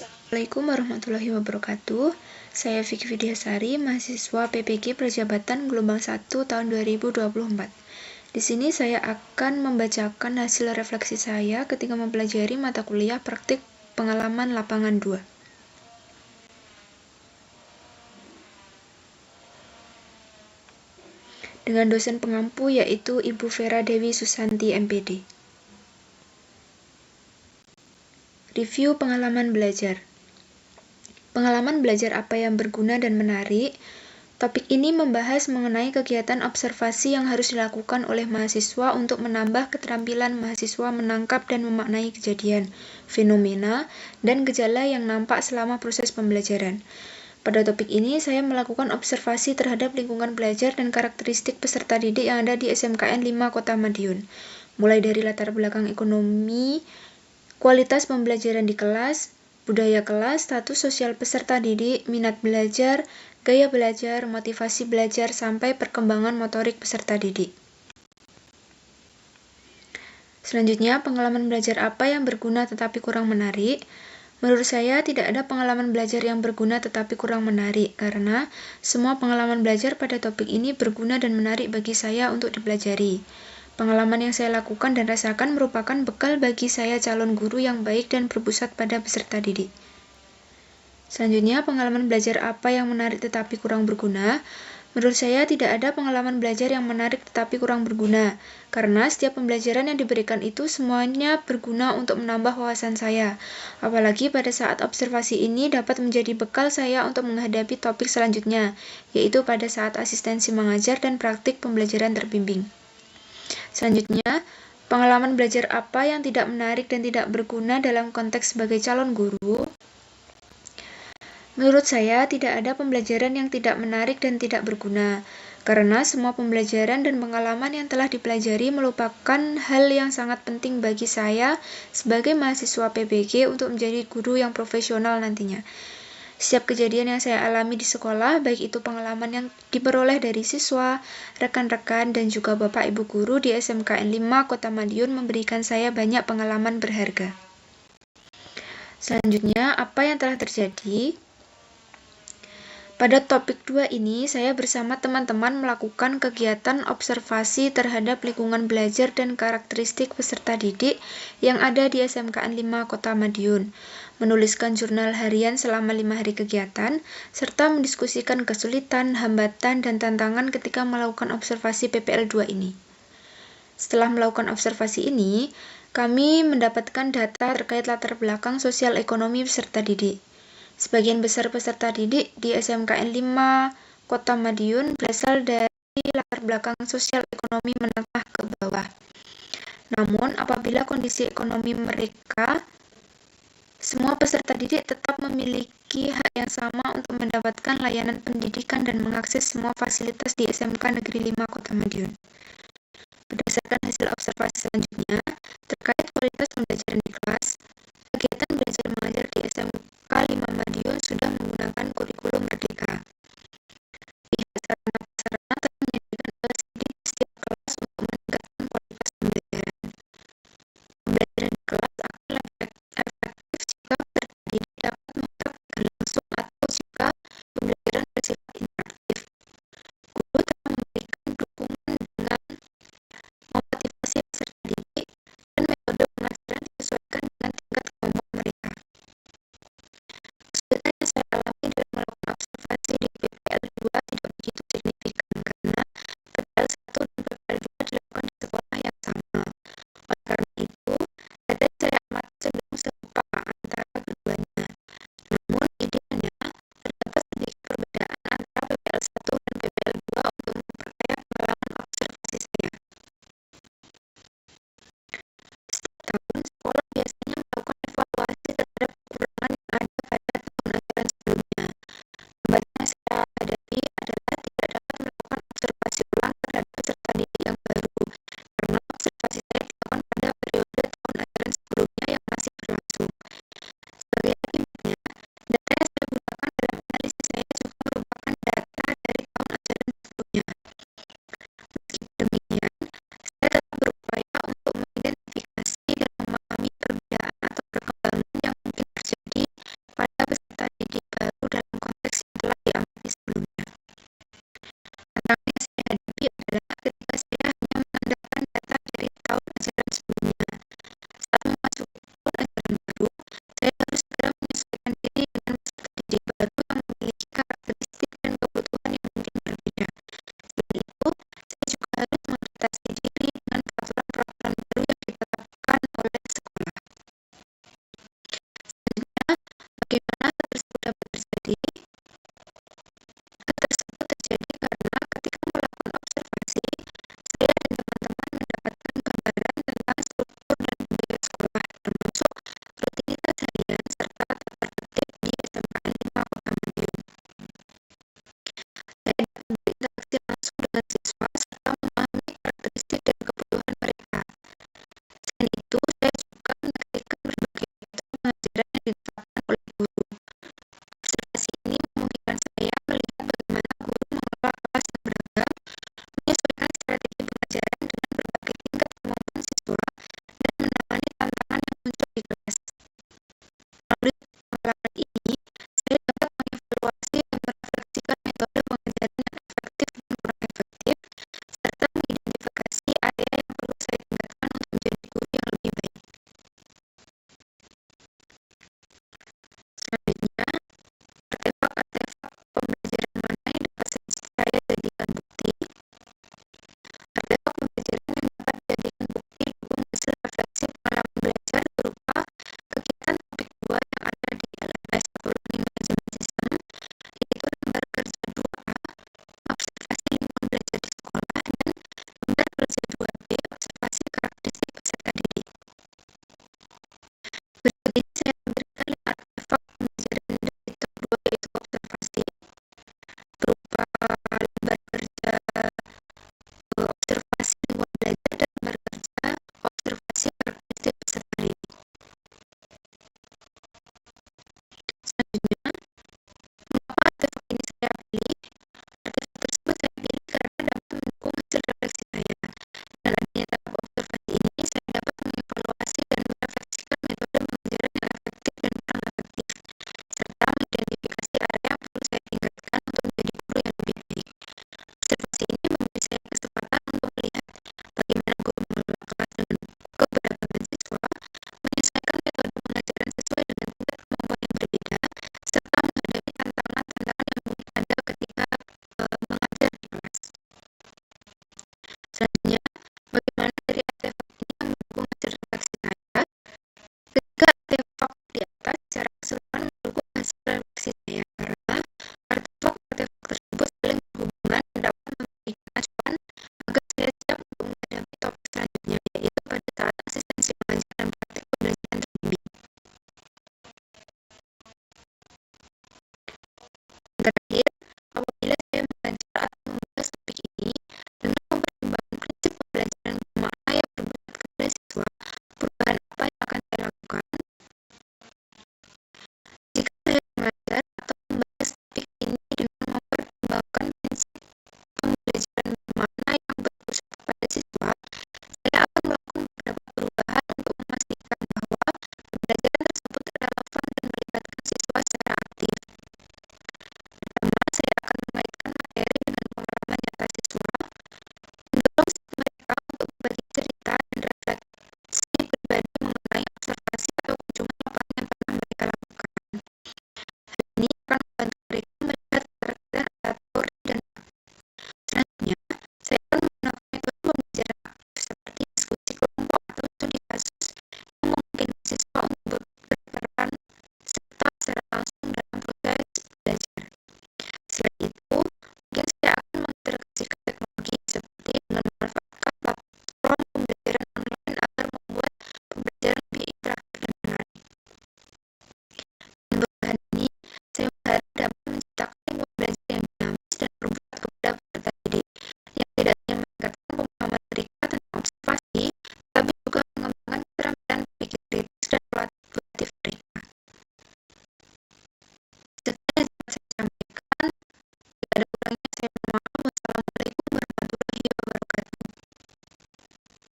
Assalamualaikum warahmatullahi wabarakatuh. Saya Vicky Widyasari, mahasiswa PPG Perjabatan Gelombang 1 tahun 2024. Di sini saya akan membacakan hasil refleksi saya ketika mempelajari mata kuliah praktik pengalaman lapangan 2. Dengan dosen pengampu yaitu Ibu Vera Dewi Susanti MPD. Review pengalaman belajar. Pengalaman belajar apa yang berguna dan menarik? Topik ini membahas mengenai kegiatan observasi yang harus dilakukan oleh mahasiswa untuk menambah keterampilan mahasiswa menangkap dan memaknai kejadian, fenomena, dan gejala yang nampak selama proses pembelajaran. Pada topik ini, saya melakukan observasi terhadap lingkungan belajar dan karakteristik peserta didik yang ada di SMKN 5 Kota Madiun, mulai dari latar belakang ekonomi, kualitas pembelajaran di kelas, budaya kelas, status sosial peserta didik, minat belajar, gaya belajar, motivasi belajar, sampai perkembangan motorik peserta didik. Selanjutnya, pengalaman belajar apa yang berguna tetapi kurang menarik? Menurut saya, tidak ada pengalaman belajar yang berguna tetapi kurang menarik, karena semua pengalaman belajar pada topik ini berguna dan menarik bagi saya untuk dipelajari. Pengalaman yang saya lakukan dan rasakan merupakan bekal bagi saya calon guru yang baik dan berpusat pada peserta didik. Selanjutnya, pengalaman belajar apa yang menarik tetapi kurang berguna? Menurut saya, tidak ada pengalaman belajar yang menarik tetapi kurang berguna, karena setiap pembelajaran yang diberikan itu semuanya berguna untuk menambah wawasan saya. Apalagi pada saat observasi ini dapat menjadi bekal saya untuk menghadapi topik selanjutnya, yaitu pada saat asistensi mengajar dan praktik pembelajaran terbimbing. Selanjutnya, pengalaman belajar apa yang tidak menarik dan tidak berguna dalam konteks sebagai calon guru? Menurut saya, tidak ada pembelajaran yang tidak menarik dan tidak berguna, karena semua pembelajaran dan pengalaman yang telah dipelajari merupakan hal yang sangat penting bagi saya sebagai mahasiswa PPG untuk menjadi guru yang profesional nantinya. Setiap kejadian yang saya alami di sekolah, baik itu pengalaman yang diperoleh dari siswa, rekan-rekan, dan juga Bapak Ibu Guru di SMKN 5 Kota Madiun memberikan saya banyak pengalaman berharga. Selanjutnya, apa yang telah terjadi? Pada topik 2 ini, saya bersama teman-teman melakukan kegiatan observasi terhadap lingkungan belajar dan karakteristik peserta didik yang ada di SMKN 5 Kota Madiun, menuliskan jurnal harian selama 5 hari kegiatan, serta mendiskusikan kesulitan, hambatan, dan tantangan ketika melakukan observasi PPL 2 ini. Setelah melakukan observasi ini, kami mendapatkan data terkait latar belakang sosial ekonomi peserta didik. Sebagian besar peserta didik di SMKN 5 Kota Madiun berasal dari latar belakang sosial ekonomi menengah ke bawah. Namun, apabila kondisi ekonomi mereka, semua peserta didik tetap memiliki hak yang sama untuk mendapatkan layanan pendidikan dan mengakses semua fasilitas di SMK Negeri 5 Kota Madiun. Berdasarkan hasil observasi selanjutnya, terkait kualitas pembelajaran di kelas, kegiatan belajar mengajar di SMK 5 Madiun sudah menggunakan kurikulum Merdeka. Pihak sarana-prasarana telah menyediakan LCD di setiap kelas untuk meningkatkan kualitas pembelajaran. Pembelajaran di kelas akan lebih efektif jika peserta didik dapat mempraktikkan langsung atau jika pembelajaran bersifat interaktif. Guru telah memberikan dukungan dengan memotivasi peserta didik dan metode pengajaran disesuaikan dengan